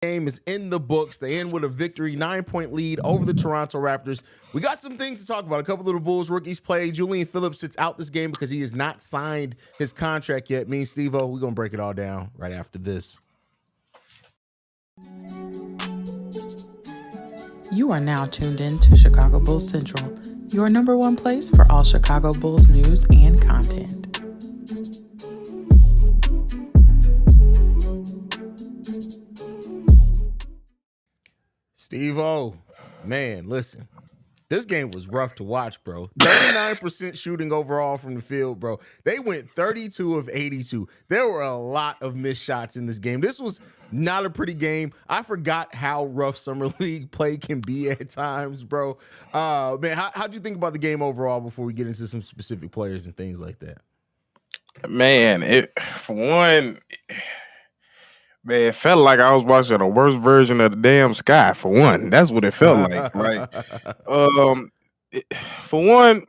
game is in the books. They end with a victory, 9-point lead over the Toronto Raptors. We got some things to talk about. A couple of the Bulls rookies play. Julian Phillips sits out this game because he has not signed his contract yet. Me and Steve-O, we're going to break it all down right after this. You are now tuned in to Chicago Bulls Central, your number one place for all Chicago Bulls news and content. Steve-O, man, listen. This game was rough to watch, bro. 39% shooting overall from the field, bro. They went 32 of 82. There were a lot of missed shots in this game. This was not a pretty game. I forgot how rough Summer League play can be at times, bro. Man, how'd you think about the game overall before we get into some specific players and things like that? Man, for one, man, it felt like I was watching a worse version of the damn Sky. For one, that's what it felt like. For one,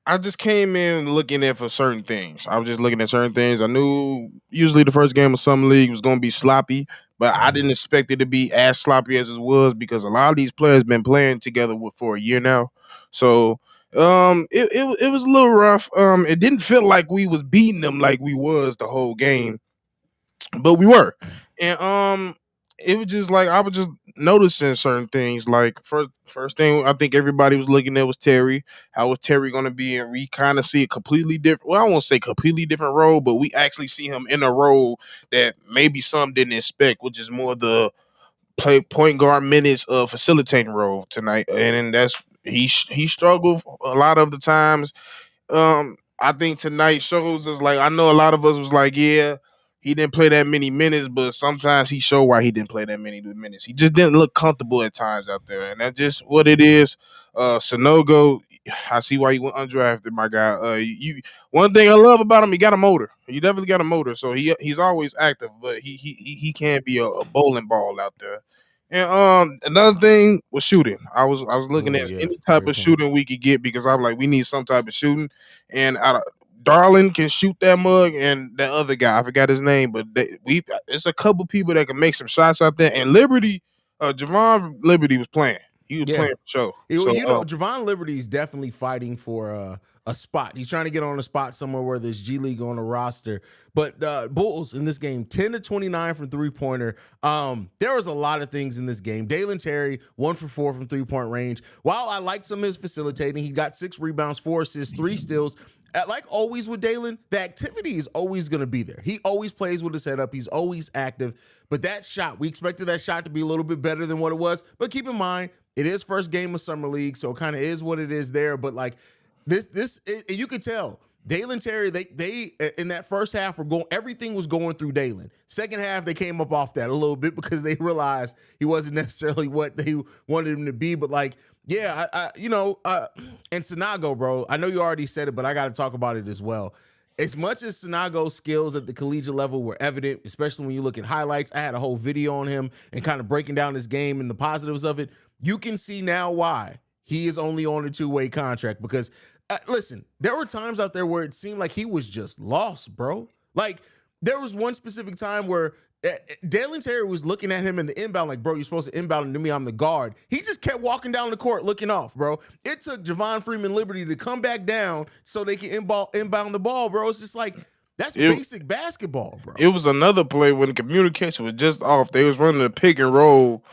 I just came in looking at for certain things. I was just looking at certain things. I knew usually the first game of Summer League was going to be sloppy, but I didn't expect it to be as sloppy as it was because a lot of these players been playing together for a year now. So it was a little rough. It didn't feel like we was beating them like we was the whole game, but we were. And it was just like I was just noticing certain things. Like first thing I think everybody was looking at was Terry. How was Terry going to be? And we kind of see a completely different. Well, I won't say completely different role, but we actually see him in a role that maybe some didn't expect, which is more the play point guard minutes of facilitating role tonight. And then that's he struggled a lot of the times. I think tonight shows us like I know a lot of us was like, yeah, he didn't play that many minutes, but sometimes he showed why he didn't play that many minutes. He just didn't look comfortable at times out there, and that's just what it is. Sanogo, I see why you went undrafted, my guy. One thing I love about him, he got a motor. He definitely got a motor, so he's always active, but he can't be a bowling ball out there. And another thing was shooting. I was looking at any type of shooting we could get because I'm like, we need some type of shooting. And Darlin can shoot that mug, and that other guy, I forgot his name, but it's a couple people that can make some shots out there. And Liberty, Javon Liberty was playing. He was playing for sure. Javon Liberty is definitely fighting for a spot. He's trying to get on a spot somewhere where there's G League on the roster. But Bulls in this game, 10 to 29 from three-pointer. There was a lot of things in this game. Dalen Terry, 1 for 4 from three-point range. While I liked some of his facilitating, he got 6 rebounds, 4 assists, 3 steals. Like always with Dalen, the activity is always going to be there. He always plays with his head up. He's always active. But that shot, we expected that shot to be a little bit better than what it was. But keep in mind, it is first game of Summer League, so it kind of is what it is there. But like you could tell Dalen Terry, they in that first half were going, everything was going through Dalen. Second half, they came up off that a little bit because they realized he wasn't necessarily what they wanted him to be. But like, yeah, and Sanogo, bro, I know you already said it, but I got to talk about it as well. As much as Sanogo's skills at the collegiate level were evident, especially when you look at highlights, I had a whole video on him and kind of breaking down his game and the positives of it. You can see now why he is only on a 2-way contract because, listen, there were times out there where it seemed like he was just lost, bro. Like, there was one specific time where Dalen Terry was looking at him in the inbound like, bro, you're supposed to inbound to me. I'm the guard. He just kept walking down the court looking off, bro. It took Javon Freeman Liberty to come back down so they can inbound the ball, bro. It's just like, that's basic basketball, bro. It was another play when the communication was just off. They was running a pick and roll.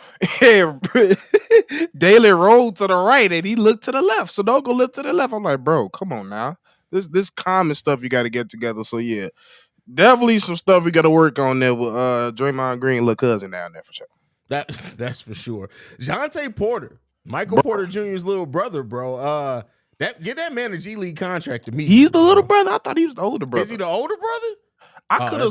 Dalen rolled to the right and he looked to the left. So don't go look to the left. I'm like, bro, come on now. This common stuff you got to get together. So yeah. Definitely some stuff we got to work on there with Draymond Green, little cousin down there for sure. That's for sure. Jonte Porter, Michael Porter Jr.'s little brother, bro. Get that man a G League contract to me. He's the little brother. I thought he was the older brother. Is he the older brother? I could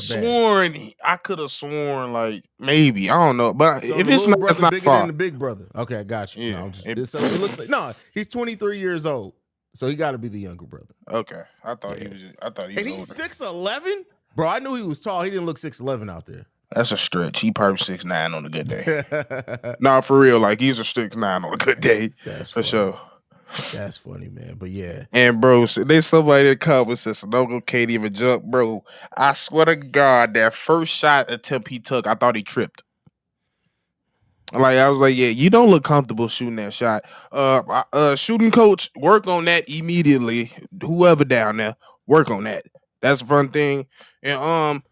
have sworn like maybe I don't know, but so if it's not, brother, it's not bigger far. than the big brother. Okay, I got you. Yeah. So it looks like he's 23 years old, so he got to be the younger brother. Okay, I thought he was. And he's 6'11". Bro, I knew he was tall. He didn't look 6'11" out there. That's a stretch. He probably 6'9" on a good day. Nah, for real. Like he's a 6'9" on a good day. That's for funny. sure. That's funny, man. But yeah. And bro, there's somebody that come and says Sanogo can't even jump, bro. I swear to God, that first shot attempt he took, I thought he tripped. Like I was like, yeah, you don't look comfortable shooting that shot. Shooting coach, work on that immediately. Whoever down there, work on that. That's the fun thing. And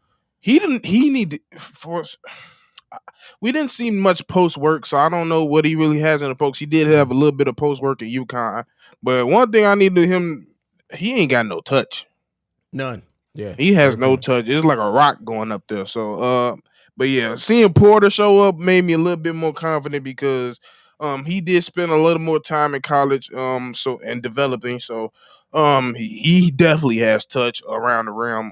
he didn't. He need to force. We didn't see much post work, so I don't know what he really has in the post. He did have a little bit of post work at UConn, but one thing I need to him, he ain't got no touch. None. Yeah, He I has no agree. touch. It's like a rock going up there. So but yeah, seeing Porter show up made me a little bit more confident because he did spend a little more time in college so and developing. So he definitely has touch around the rim,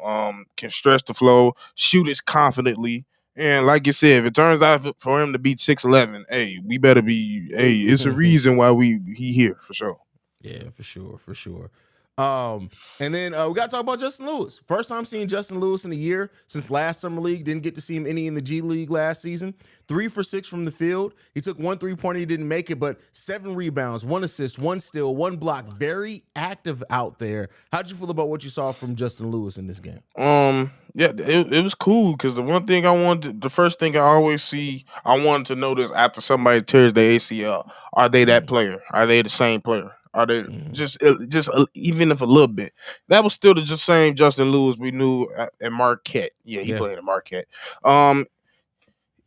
can stretch the flow, shoot it confidently. And like you said, if it turns out for him to beat 6'11", hey, we better be it's a reason why he here for sure. Yeah, for sure, for sure. And then we got to talk about Justin Lewis. First time seeing Justin Lewis in a year since last summer league. Didn't get to see him any in the G League last season. 3 for 6 from the field. He took 1 3-pointer. He didn't make it, but 7 rebounds, 1 assist, 1 steal, 1 block. Very active out there. How'd you feel about what you saw from Justin Lewis in this game? Yeah, it was cool because the one thing I wanted, the first thing I always see, I wanted to notice after somebody tears their ACL, are they that player? Are they the same player? Are they Mm-hmm. even if a little bit? That was still the just same Justin Lewis we knew at Marquette. Yeah, he Yeah. played at Marquette. Um,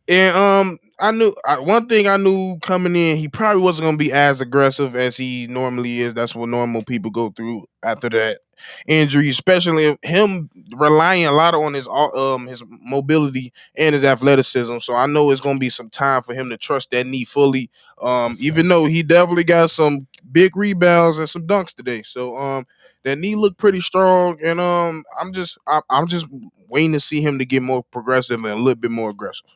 and one thing I knew coming in, he probably wasn't gonna be as aggressive as he normally is. That's what normal people go through after that injury, especially him relying a lot on his mobility and his athleticism. So I know it's gonna be some time for him to trust that knee fully. That's a Even fact. though he definitely got some big rebounds and some dunks today. So that knee looked pretty strong, and I'm just waiting to see him to get more progressive and a little bit more aggressive.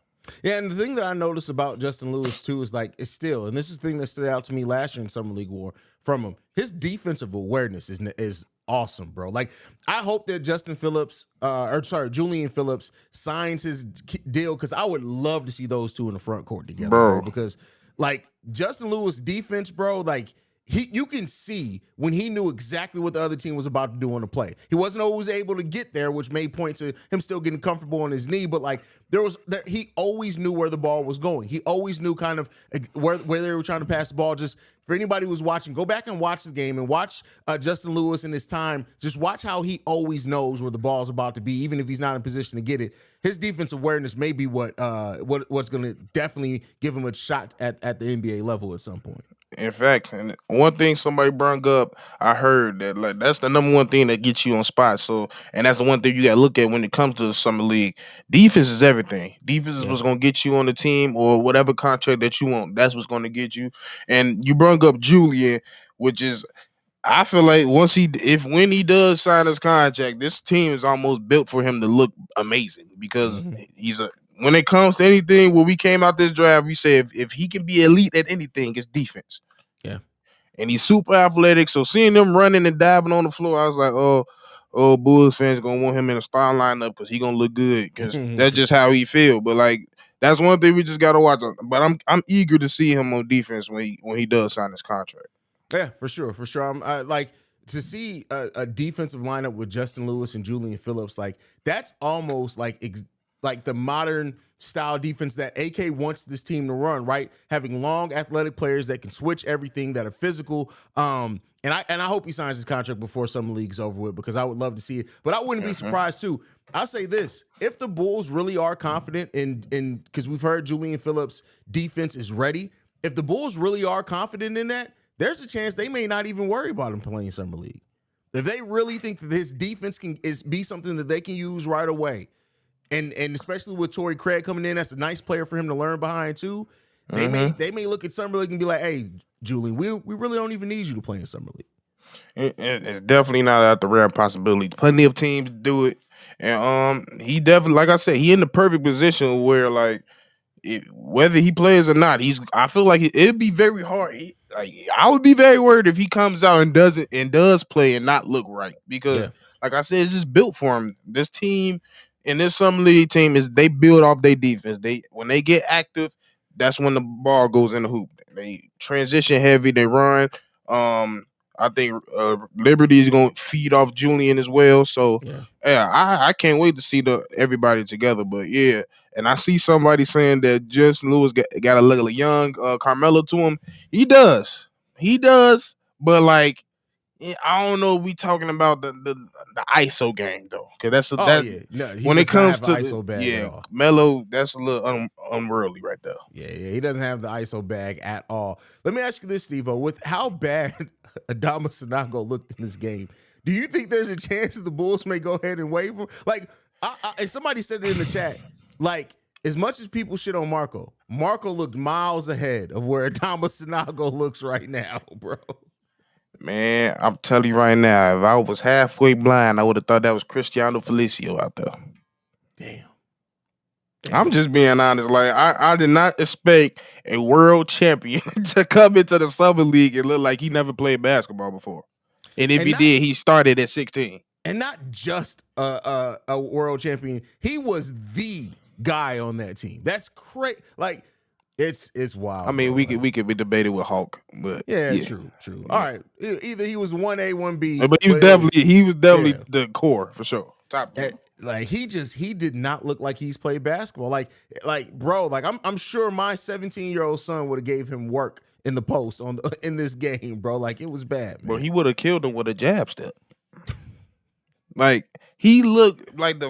Yeah, and the thing that I noticed about Justin Lewis too is like it's still, and this is the thing that stood out to me last year in Summer League War from him. His defensive awareness is awesome, bro. Like I hope that Julian Phillips signs his deal because I would love to see those two in the front court together, bro. Bro. Because like Justin Lewis defense, bro, like you can see when he knew exactly what the other team was about to do on the play. He wasn't always able to get there, which made point to him still getting comfortable on his knee. But like he always knew where the ball was going. He always knew kind of where they were trying to pass the ball. Just for anybody who's watching, go back and watch the game and watch Justin Lewis in his time. Just watch how he always knows where the ball's about to be, even if he's not in position to get it. His defense awareness may be what's going to definitely give him a shot at the NBA level at some point. In fact, and one thing somebody brought up, I heard that like that's the number one thing that gets you on spots. So, and that's the one thing you got to look at when it comes to the summer league. Defense is everything. Defense is Yeah. what's going to get you on the team or whatever contract that you want. That's what's going to get you. And you brought up Julian, which is I feel like when he does sign his contract, this team is almost built for him to look amazing because Mm-hmm. he's a when it comes to anything, when we came out this draft, we said if he can be elite at anything, it's defense. Yeah. And he's super athletic. So seeing them running and diving on the floor, I was like, oh, Bulls fans gonna want him in a star lineup because he gonna look good because that's just how he feel. But like that's one thing we just gotta watch. But I'm eager to see him on defense when he does sign his contract. Yeah, for sure, for sure. I'm like to see a defensive lineup with Justin Lewis and Julian Phillips. Like that's almost like the modern style defense that AK wants this team to run. Right, having long, athletic players that can switch everything, that are physical. And I hope he signs his contract before summer league's over with because I would love to see it. But I wouldn't be surprised too. I'll say this: if the Bulls really are confident in because we've heard Julian Phillips' defense is ready. If the Bulls really are confident in that, there's a chance they may not even worry about him playing summer league. If they really think that his defense can be something that they can use right away, and especially with Torrey Craig coming in, that's a nice player for him to learn behind too. They may look at summer league and be like, "Hey, Julian, we really don't even need you to play in summer league." It's definitely not out the rare possibility. Plenty of teams do it, and he definitely, like I said, he in the perfect position where like whether he plays or not, I feel like it'd be very hard. I would be very worried if he comes out and does play and not look right because, Yeah. like I said, it's just built for him. This team and this summer league team is they build off their defense. They when they get active, that's when the ball goes in the hoop. They transition heavy. They run. I think Liberty is going to feed off Julian as well. So Yeah. yeah, I can't wait to see everybody together. But yeah, and I see somebody saying that Justin Lewis got a little young Carmelo to him. He does. But like, I don't know if we talking about the ISO game though, because that Yeah. No, he when it does not comes have an to ISO bag at yeah, all. Melo, that's a little unworldly right there. Yeah, he doesn't have the ISO bag at all. Let me ask you this, Steve-O. With how bad Adama Sanogo looked in this game, do you think there's a chance that the Bulls may go ahead and waive him? Like, and somebody said it in the chat, like, as much as people shit on Marco looked miles ahead of where Adama Sanogo looks right now, bro. Man, I'm telling you right now, if I was halfway blind, I would have thought that was Cristiano Felicio out there. Damn. I'm just being honest. Like, I did not expect a world champion to come into the summer league and look like he never played basketball before. And if he did, he started at 16. And not just a world champion. He was the guy on that team. That's crazy. Like, it's wild. I mean, bro. we could be debated with Hulk, but yeah. True. All right, either he was 1A, 1B, but he was definitely the core for sure. Top 10. Like he did not look like he's played basketball. Like bro, like I'm sure my 17-year-old son would have gave him work in the post in this game, bro. Like it was bad, man. Bro, he would have killed him with a jab step. Like he looked like the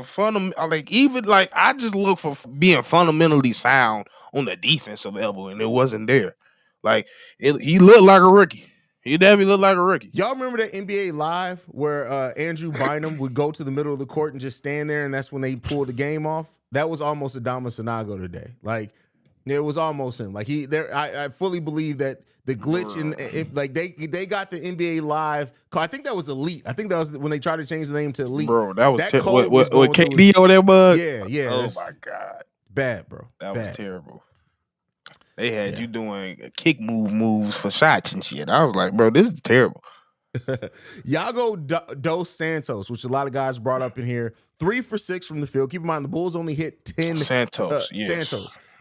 I just look for being fundamentally sound on the defensive level, and it wasn't there. Like he looked like a rookie. He definitely looked like a rookie. Y'all remember that NBA Live where Andrew Bynum would go to the middle of the court and just stand there, and that's when they pulled the game off? That was almost Adama Sanogo today. Like it was almost him. Like I fully believe that the glitch like they got the NBA Live. I think that was Elite. I think that was when they tried to change the name to Elite. Bro, that was what KD on that bug. Yeah. Oh my god, bad, bro. That was terrible. They had you doing kick moves for shots and shit. I was like, bro, this is terrible. Yago dos Santos, which a lot of guys brought up in here, 3 for 6 from the field. Keep in mind the Bulls only hit 10. Santos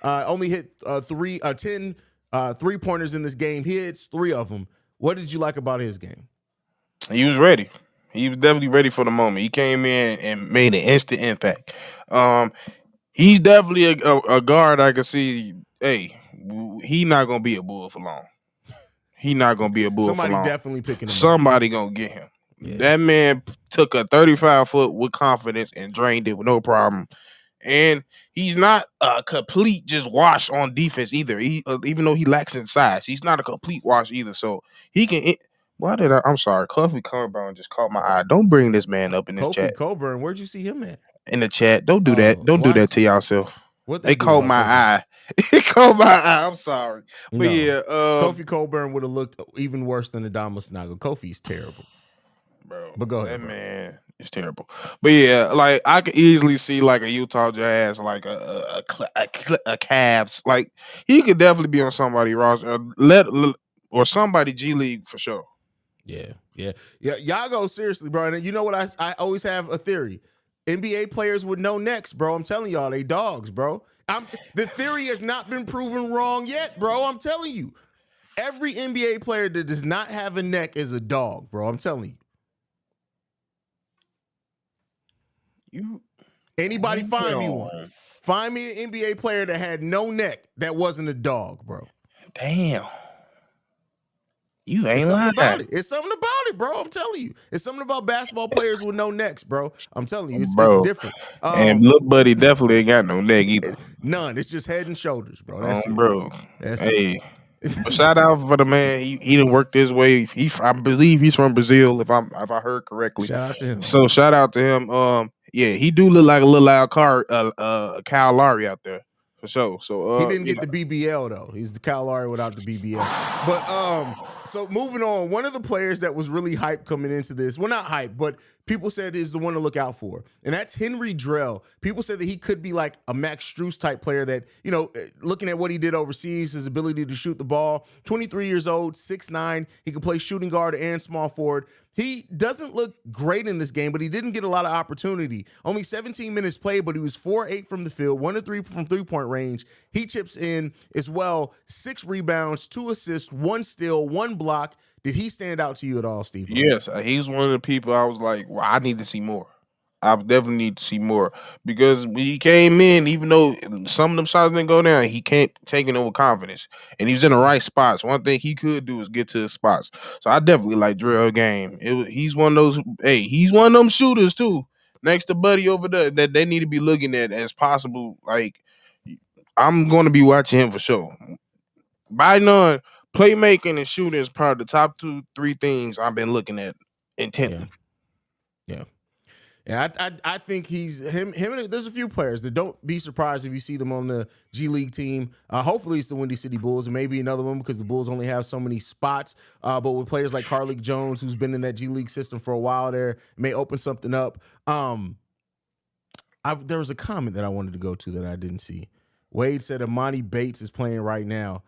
only hit 10 3-pointers in this game. He hits 3 of them. What did you like about his game? He was ready. He was definitely ready for the moment. He came in and made an instant impact. He's definitely a guard I can see. Hey, he not gonna be a Bull for long. He not gonna be a Bull for long. Somebody definitely picking him Somebody gonna get him. Yeah. That man took a 35-foot with confidence and drained it with no problem. And he's not a complete just wash on defense either. Even though he lacks in size, he's not a complete wash either. So he can. I'm sorry. Kofi Coburn just caught my eye. Don't bring this man up in this chat. Kofi Coburn, where'd you see him at? In the chat. Don't do that. Don't do that to yourself. What they caught my eye. It caught my eye. I'm sorry. But Kofi Coburn would have looked even worse than Adama Sanogo. Kofi's terrible. Bro. But go ahead. That man is terrible. But yeah, like I could easily see like a Utah Jazz, like a Cavs. Like he could definitely be on somebody's roster. Or somebody G League for sure. Yeah. Yago, seriously, bro. And you know what? I always have a theory. NBA players with no necks, bro. I'm telling y'all, they dogs, bro. The theory has not been proven wrong yet, bro. I'm telling you. Every NBA player that does not have a neck is a dog, bro. I'm telling you. Anybody find me one. Find me an NBA player that had no neck that wasn't a dog, bro. Damn. You ain't lying. It's something about it, bro. I'm telling you. It's something about basketball players with no necks, bro. I'm telling you. It's different. And Lil Buddy definitely ain't got no neck either. None. It's just head and shoulders, bro. That's it. Bro. Hey. Shout out for the man. He didn't work this way. I believe he's from Brazil, if I heard correctly. Shout out to him. So shout out to him. Yeah, he do look like a little loud Kyle Lowry out there. For sure. So he didn't get the BBL though. He's the Kyle Lowry without the BBL. But so moving on, one of the players that was really hyped coming into this, well, not hyped, but people said is the one to look out for, and that's Henry Drell. People said that he could be like a Max Strus type player that, you know, looking at what he did overseas, his ability to shoot the ball, 23 years old, 6'9", he can play shooting guard and small forward. He doesn't look great in this game, but he didn't get a lot of opportunity. Only 17 minutes played, but he was 4-8 from the field, 1-3 from three-point range. He chips in as well, 6 rebounds, 2 assists, 1 steal, 1 block. Did he stand out to you at all, Steve? Yes, he's one of the people I was like, well, I need to see more. I definitely need to see more because when he came in, even though some of them shots didn't go down, he can't take it with confidence, and he was in the right spots. One thing he could do is get to his spots. So I definitely like Drell game. He's one of those. Hey, he's one of them shooters too. Next to Buddy over there, that they need to be looking at as possible. Like I'm going to be watching him for sure. By none, playmaking and shooting is probably the top 2-3 things I've been looking at intently. Yeah. Yeah, I think he's him. And there's a few players that don't be surprised if you see them on the G League team. Hopefully, it's the Windy City Bulls, and maybe another one because the Bulls only have so many spots. But with players like Carlik Jones, who's been in that G League system for a while, there may open something up. There was a comment that I wanted to go to that I didn't see. Wade said Amani Bates is playing right now.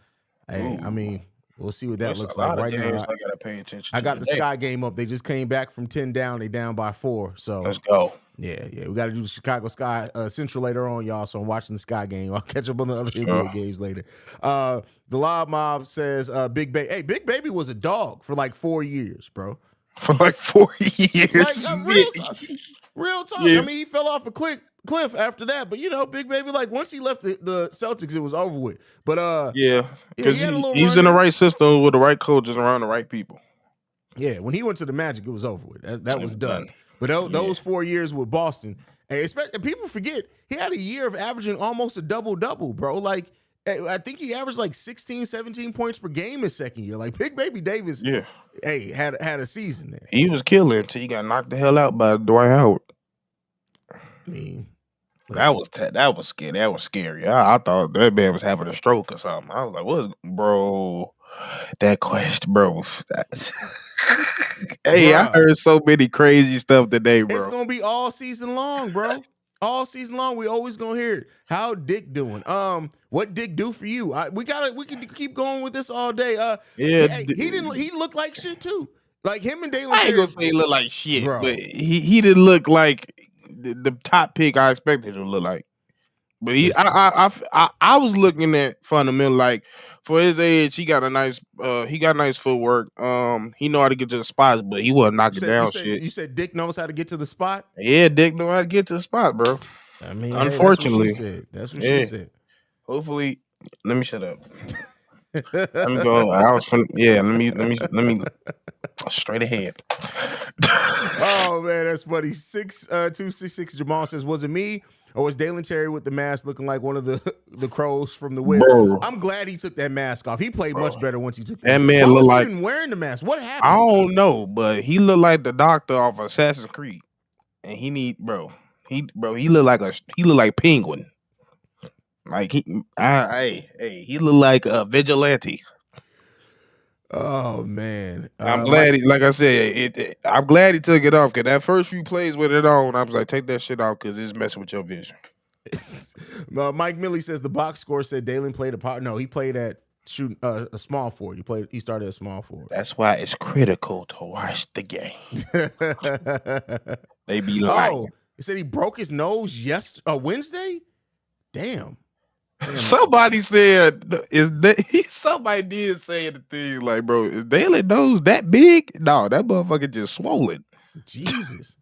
Hey, I mean, we'll see what that looks like right now. I gotta pay attention. I got the Sky game up. They just came back from 10 down. They down by 4. So let's go. Yeah. We got to do the Chicago Sky Central later on, y'all. So I'm watching the Sky game. I'll catch up on the other NBA games later. The Lob Mob says Big Baby. Hey, Big Baby was a dog for like 4 years, bro. For like 4 years. Like real talk. Yeah. I mean, he fell off a cliff after that, but Big Baby, like once he left the Celtics, it was over with. But because he's in the right system with the right coaches around the right people. Yeah, when he went to the Magic, it was over with. That was done. But those 4 years with Boston, and people forget he had a year of averaging almost a double-double, bro. Like I think he averaged like 16, 17 points per game his second year. Like Big Baby Davis, had a season there. He was killing until he got knocked the hell out by Dwight Howard. I mean, that was scary. That was scary. I thought that man was having a stroke or something. I was like, "What, bro? That question, bro." Hey, bruh. I heard so many crazy stuff today, bro. It's gonna be all season long, bro. All season long, we always gonna hear it. How Dick doing? What Dick do for you? We can keep going with this all day. He looked like shit too. Like him and Dalen Terry. I ain't gonna say he looked like shit, bro. But he didn't look like the top pick I expected him to look like. But I was looking at fundamental, like for his age, he got nice footwork. He know how to get to the spots, but he wasn't knocking down shit. You said Dick knows how to get to the spot? Yeah, Dick know how to get to the spot, bro. I mean, unfortunately, that's what she said. Hopefully, let me shut up. Let me go. Let me straight ahead. Oh man, that's funny. 266 Jamal says, was it me or was Dalen Terry with the mask looking like one of the crows from the Wiz? Bro. I'm glad he took that mask off. He played much better once he took that man. Why looked was like he even wearing the mask. What happened? I don't know, but he looked like the doctor off Assassin's Creed, and he looked like Penguin. Like he looked like a vigilante. Oh man, I'm glad. I'm glad he took it off because that first few plays with it on, I was like, take that shit off because it's messing with your vision. Mike Milley says the box score said Dalen played a power. No, he played at shooting a small forward. He started at small forward. That's why it's critical to watch the game. They be lying. Oh, he said he broke his nose Wednesday. Damn. Somebody said somebody did say the thing like, bro, is Dalen nose that big? No, that motherfucker just swollen. Jesus.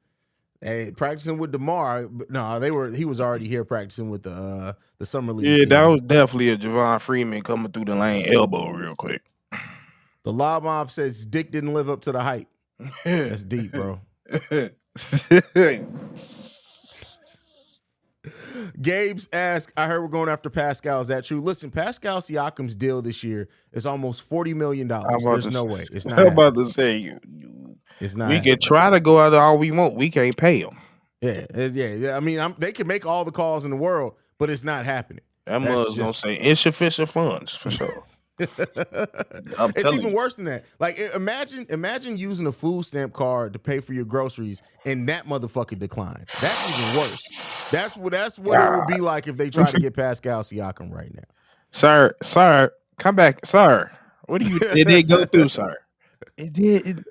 Hey, practicing with DeMar, but no, he was already here practicing with the summer league. Yeah, team. That was definitely a Javon Freeman coming through the lane elbow real quick. The Lob Mob says Dick didn't live up to the hype. That's deep, bro. Gabe's asked, I heard we're going after Pascal. Is that true? Listen, Pascal Siakam's deal this year is almost $40 million. There's no way. It's not. I'm about to say, it's not. We can try to go out all we want. We can't pay him. Yeah. I mean, they can make all the calls in the world, but it's not happening. That mother's gonna say insufficient funds for sure. It's even worse than that. Like imagine using a food stamp card to pay for your groceries and that motherfucker declines. That's even worse. That's what it would be like if they try to get Pascal Siakam right now. Sir, come back, sir. What do you? It did go through, sir. It did.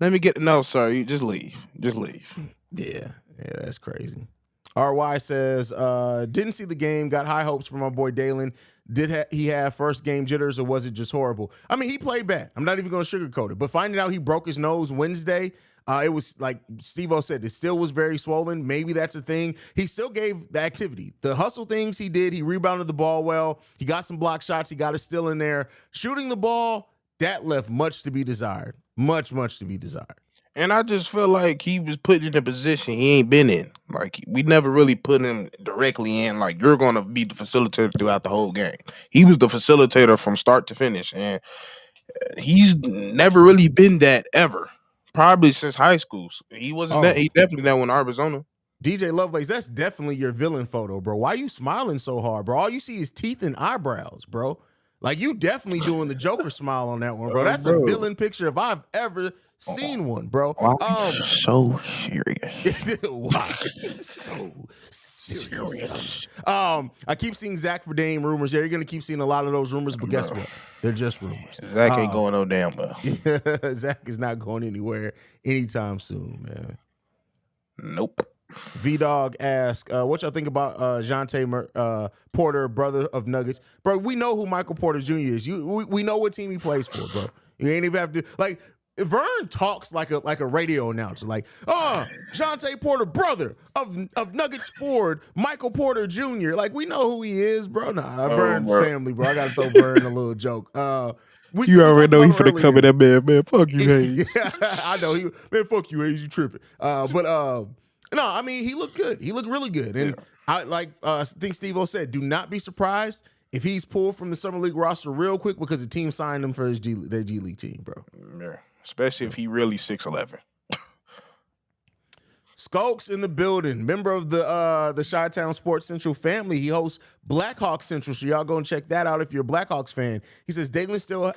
Let me get no, sir. You just leave. Just leave. Yeah, that's crazy. RY says, didn't see the game, got high hopes for my boy Dalen. Did he have first game jitters or was it just horrible? I mean, he played bad. I'm not even going to sugarcoat it. But finding out he broke his nose Wednesday, it was like Steve-O said, it still was very swollen. Maybe that's a thing. He still gave the activity. The hustle things he did, he rebounded the ball well. He got some block shots. He got a steal in there. Shooting the ball, that left much to be desired. Much to be desired. And I just feel like he was put in a position he ain't been in. Like, we never really put him directly in, like, you're going to be the facilitator throughout the whole game. He was the facilitator from start to finish. And he's never really been that ever. Probably since high school. He wasn't that. He definitely that one in Arizona. DJ Lovelace, that's definitely your villain photo, bro. Why you smiling so hard, bro? All you see is teeth and eyebrows, bro. Like, you definitely doing the Joker smile on that one, bro. That's a villain picture if I've ever seen one, bro. So serious. Wow. So serious. I keep seeing Zach for Dame rumors. Yeah, you're gonna keep seeing a lot of those rumors, but guess what? They're just rumors. Zach ain't going no damn well. Zach is not going anywhere anytime soon, man. Nope. V-Dog asks, what y'all think about Jonte Porter, brother of Nuggets? Bro, we know who Michael Porter Jr. is. We know what team he plays for, bro. You ain't even have to, like, Vern talks like a radio announcer, like, Jonte Porter, brother of Nuggets forward, Michael Porter Jr. Like, we know who he is, bro. Nah, Vern's family, bro. I gotta throw Vern a little joke. You already know he finna come in that man. Fuck you, Haize. I know man. Fuck you, Haize. You tripping? No, I mean, he looked good. He looked really good, and I think Steve-O said, do not be surprised if he's pulled from the Summer League roster real quick because the team signed him for their G League team, bro. Yeah. Especially if he really 6'11". Skulks in the building, member of the Chi-Town Sports Central family. He hosts Blackhawks Central, so y'all go and check that out if you're a Blackhawks fan. He says Dalen still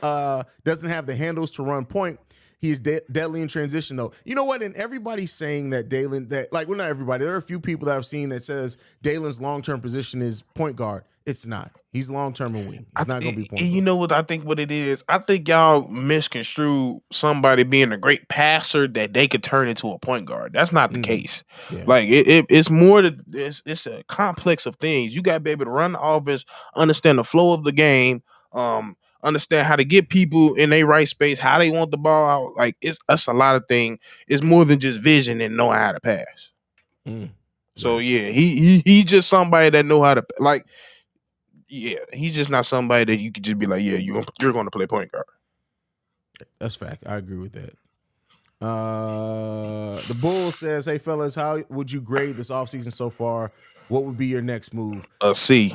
doesn't have the handles to run point. He is deadly in transition, though. You know what? And everybody's saying that Dalen, well, not everybody. There are a few people that I've seen that says Dalen's long-term position is point guard. It's not. He's long-term and wing. He's not going to be point guard. You know what I think what it is? I think y'all misconstrue somebody being a great passer that they could turn into a point guard. That's not the case. Yeah. Like, it's more that it's a complex of things. You got to be able to run the offense, understand the flow of the game, understand how to get people in their right space, how they want the ball out. Like, that's a lot of things. It's more than just vision and knowing how to pass. So yeah, he just somebody that know how to, like, yeah, he's just not somebody that you could just be like, yeah, you're going to play point guard. That's fact. I agree with that. The Bull says, hey fellas, how would you grade this offseason so far? What would be your next move? A C.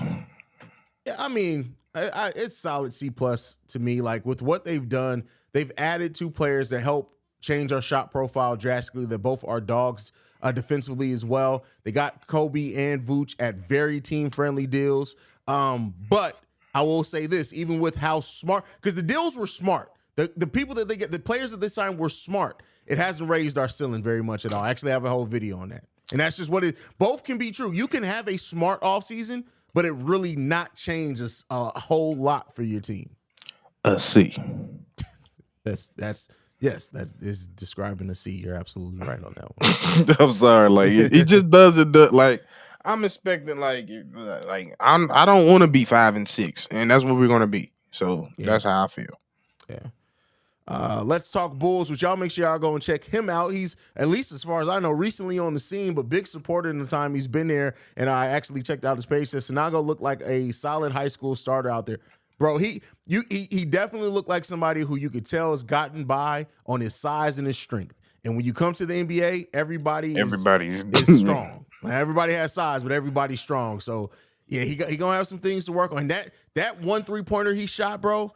Yeah, I mean, it's solid C+ to me. Like, with what they've done, they've added 2 players that help change our shot profile drastically. That both are dogs defensively as well. They got Kobe and Vooch at very team-friendly deals. But I will say this, even with how smart, because the deals were smart. The people that they get, the players that they signed were smart. It hasn't raised our ceiling very much at all. I actually have a whole video on that. And that's just what it, both can be true. You can have a smart offseason, but it really not changes a whole lot for your team. A C. Yes, that is describing a C. You're absolutely right on that one. I'm sorry. Like, it just doesn't do, like, I'm expecting I don't want to be 5 and 6, and that's what we're gonna be. So that's how I feel. Yeah. Let's talk Bulls, which y'all make sure y'all go and check him out. He's, at least as far as I know, recently on the scene, but big supporter in the time he's been there. And I actually checked out his page. Says Sanogo looked like a solid high school starter out there. Bro, he definitely looked like somebody who you could tell has gotten by on his size and his strength. And when you come to the NBA, everybody is strong. Everybody has size, but everybody's strong. So yeah, he gonna have some things to work on. That 1 3-pointer he shot, bro.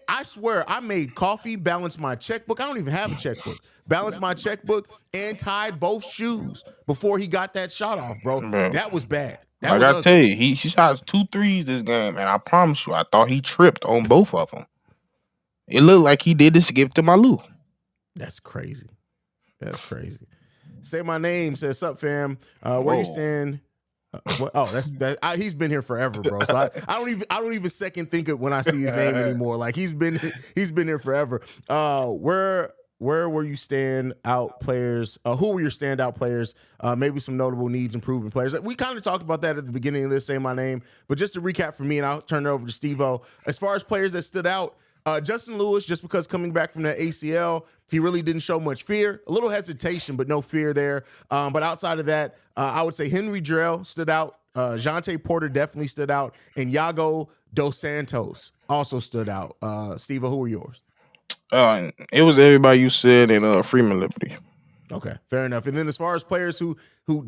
I swear, I made coffee, balanced my checkbook. I don't even have a checkbook. Balanced my checkbook and tied both shoes before he got that shot off, bro. That was bad. I gotta tell you, he shot 2 threes this game, and I promise you, I thought he tripped on both of them. It looked like he did this to give to my Lou. That's crazy. Say my name. Says sup, fam. Where you saying? He's been here forever, bro. So I don't even second think it when I see his name anymore. Like, he's been here forever. Where where were you standout players? Who were your standout players? Maybe some notable needs improvement players. We kind of talked about that at the beginning of this, Say My Name. But just to recap for me, and I'll turn it over to Steve-O. As far as players that stood out, Justin Lewis, just because coming back from that ACL, he really didn't show much fear. A little hesitation, but no fear there. But outside of that, I would say Henry Drell stood out. Jonte Porter definitely stood out. And Yago dos Santos also stood out. Steve-O, who were yours? It was everybody you said in Freeman Liberty. Okay, fair enough. And then as far as players who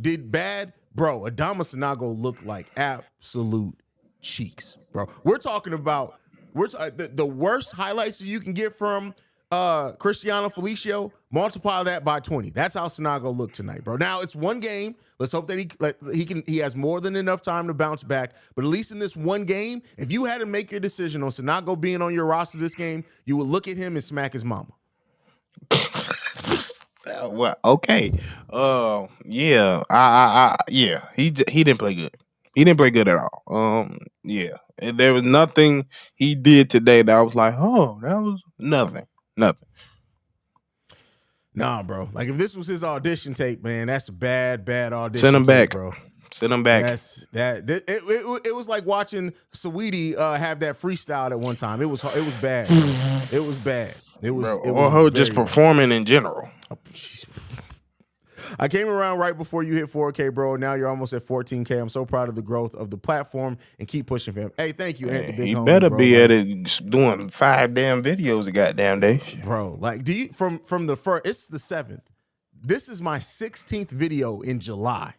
did bad, bro, Adama Sanogo looked like absolute cheeks, bro. We're talking about the worst highlights you can get from Cristiano Felicio. Multiply that by 20. That's how Sanogo looked tonight, bro. Now it's one game. Let's hope that he has more than enough time to bounce back. But at least in this one game, if you had to make your decision on Sanogo being on your roster this game, you would look at him and smack his mama. Well, okay. Yeah. Yeah. He didn't play good. He didn't play good at all. Yeah. And there was nothing he did today that I was like, oh, that was nothing. Nah, bro. Like if this was his audition tape, man, that's a bad audition. Send him tape, back, bro. Send him back. It was like watching Saweetie have that freestyle at one time. It was bad. It was bad. It was. Bro, it or was her just performing in general. I came around right before you hit 4K, bro. Now you're almost at 14K. I'm so proud of the growth of the platform and keep pushing for him. Hey, thank you, Ant, the big He homie, better bro. be at it doing 5 damn videos a goddamn day. Bro, like, do you from the first? It's the 7th. This is my 16th video in July.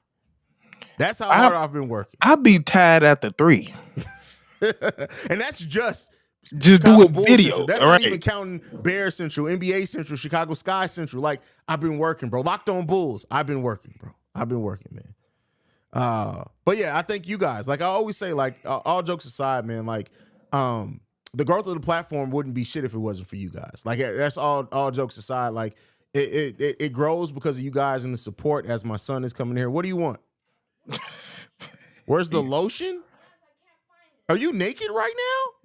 That's how hard I've been working. I'll be tired after 3. And that's just doing Bulls video. Central. That's not even counting Bear Central, NBA Central, Chicago Sky Central. Like, I've been working, bro. Locked On Bulls. I've been working, bro. I've been working, man. But yeah, I thank you guys. Like I always say, like all jokes aside, man, like the growth of the platform wouldn't be shit if it wasn't for you guys. Like that's all jokes aside. Like it grows because of you guys and the support as my son is coming here. What do you want? Where's the lotion? Are you naked right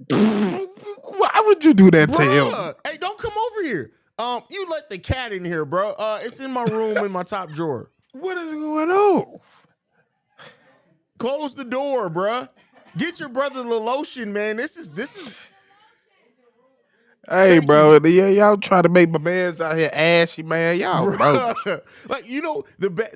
now? Why would you do that to him? Hey, don't come over here. You let the cat in here, bro. It's in my room in my top drawer. What is going on? Close the door, bro. Get your brother the lotion, man. This is. Hey, bro. Yeah, y'all try to make my man's out here ashy, man. Y'all, bro. Like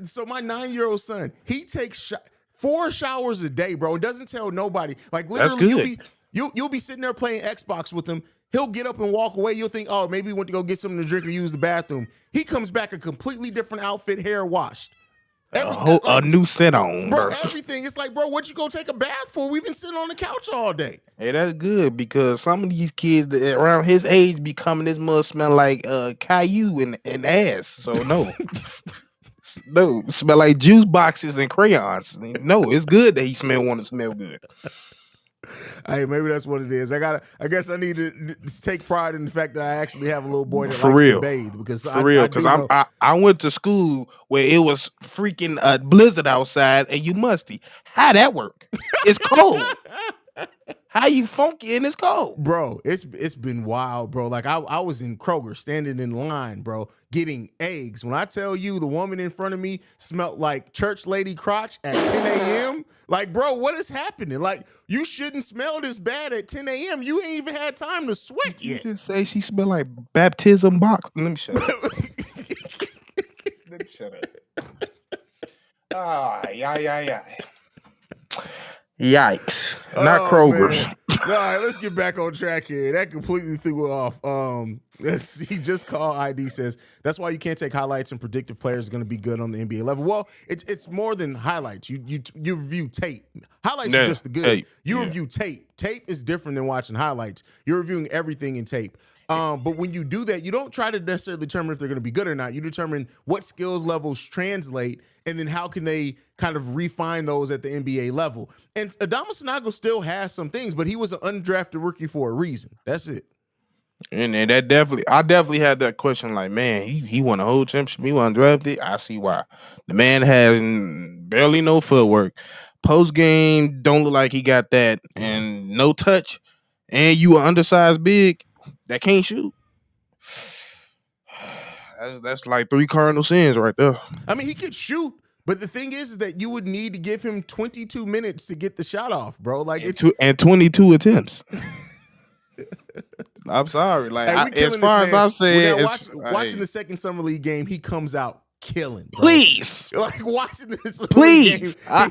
so my 9-year-old son, he takes 4 showers a day, bro. It doesn't tell nobody. Like literally, you'll be sitting there playing Xbox with him. He'll get up and walk away. You'll think, oh, maybe he went to go get something to drink or use the bathroom. He comes back a completely different outfit, hair washed. A new set on, bro. Everything. It's like, bro, what you go take a bath for? We've been sitting on the couch all day. Hey, that's good because some of these kids that around his age be coming this mud smell like Caillou and ass. So no. No, smell like juice boxes and crayons. No, it's good that he want to smell good. Hey, maybe that's what it is. I guess I need to take pride in the fact that I actually have a little boy that likes to bathe because I went to school where it was freaking blizzard outside and you musty. How that work? It's cold. How you funky and it's cold? Bro, it's been wild, bro. Like I was in Kroger standing in line, bro, getting eggs. When I tell you the woman in front of me smelled like church lady crotch at 10 a.m., like, bro, what is happening? Like, you shouldn't smell this bad at 10 a.m. You ain't even had time to sweat yet. You just say she smelled like baptism box. Let me shut up. Let me shut up. Yeah. Yikes. Not Kroger's. All right, let's get back on track here. That completely threw it off. Let's see. Just call ID says that's why you can't take highlights and predict if players are going to be good on the NBA level. Well, it's more than highlights. You review tape. Highlights are just the good. Tape. You review tape. Tape is different than watching highlights. You're reviewing everything in tape. But when you do that, you don't try to necessarily determine if they're going to be good or not. You determine what skills levels translate, and then how can they kind of refine those at the NBA level. And Adama Sanogo still has some things, but he was an undrafted rookie for a reason. That's it. And I definitely had that question. Like, man, he won a whole championship. He won undrafted. I see why. The man has barely no footwork. Post game don't look like he got that, and no touch. And you an undersized big that can't shoot. That's like 3 cardinal sins right there. I mean, he could shoot, but the thing is that you would need to give him 22 minutes to get the shot off, bro. Like and 22 attempts. I'm sorry. Like hey, as far as I'm saying, watching the second summer league game, he comes out killing. Bro. Please, like watching this. Please, game, I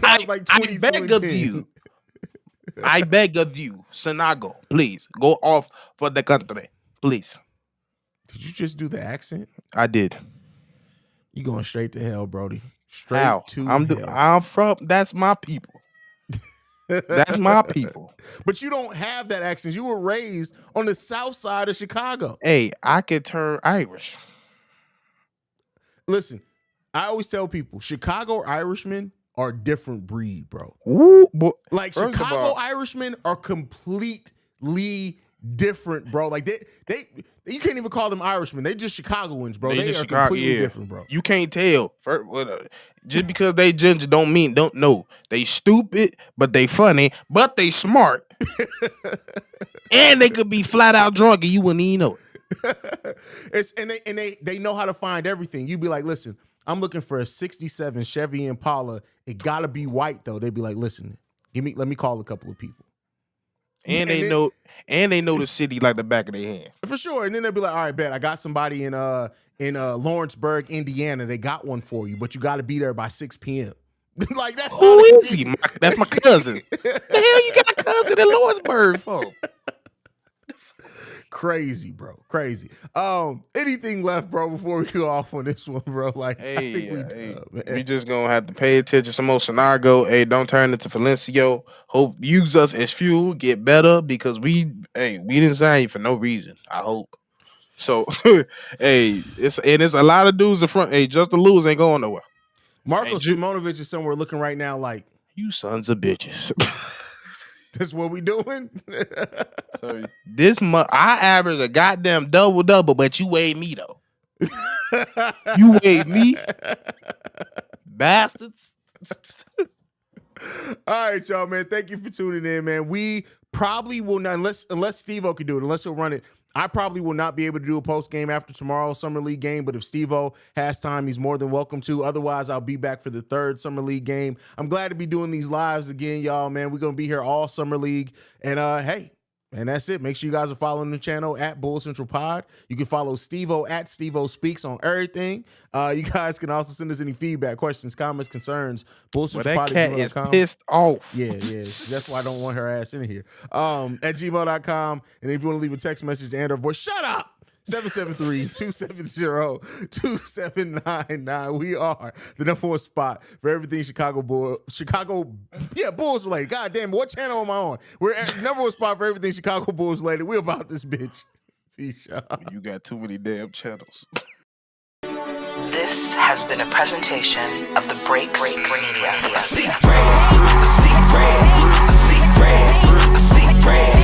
beg of you. I beg of you, Sanogo, please go off for the country, please. Did you just do the accent? I did. You going straight to hell, Brody? Straight to hell. I'm from. That's my people. That's my people. But you don't have that accent. You were raised on the south side of Chicago. Hey, I could turn Irish. Listen, I always tell people, Chicago Irishmen are a different breed, bro. Ooh, like Chicago Irishmen are completely different, bro. Like they you can't even call them Irishmen. They just Chicagoans, bro. They are completely different, bro. You can't tell. Just because they ginger don't know. They stupid, but they funny, but they smart. And they could be flat out drunk and you wouldn't even know it. They know how to find everything. You'd be like, listen, I'm looking for a 67 Chevy Impala. It gotta be white though. They'd be like, listen, let me call a couple of people. And they know the city like the back of their hand. For sure. And then they'll be like, all right, bet I got somebody in Lawrenceburg, Indiana. They got one for you, but you gotta be there by 6 p.m. Like that's who is he? That's my cousin. The hell you got a cousin in Lawrenceburg for? Crazy, bro. Crazy. Anything left, bro, before we go off on this one, bro? Like, I think we just gonna have to pay attention some more. Sanogo, hey, don't turn into Felencio. Hope use us as fuel, get better because we didn't sign you for no reason. I hope. So, hey, it's a lot of dudes in front. Hey, just the lose ain't going nowhere. Marko Simonovic is somewhere looking right now like you sons of bitches. That's what we doing. So this month I average a goddamn double, but you weighed me though. You weighed me, bastards. All right, y'all, man. Thank you for tuning in, man. We probably will not, unless Steve-O can do it, unless he'll run it. I probably will not be able to do a post game after tomorrow's Summer League game, but if Steve-O has time, he's more than welcome to. Otherwise, I'll be back for the 3rd Summer League game. I'm glad to be doing these lives again, y'all, man. We're going to be here all Summer League. And, hey, and that's it. Make sure you guys are following the channel at Bull Central Pod. You can follow Steve-O at Steve-O Speaks on everything. You guys can also send us any feedback, questions, comments, concerns. Bullcentralpod at gmail.com. Is pissed off. Yeah. That's why I don't want her ass in here. At gmail.com. And if you want to leave a text message to Andrew voice, shut up. 773-270-2799. We are the #1 spot for everything Bulls related. God damn, what channel am I on? We're at #1 spot for everything Chicago Bulls related. We about this bitch. Peace, y'all. You got too many damn channels. This has been a presentation of the Breaks Media. I see red.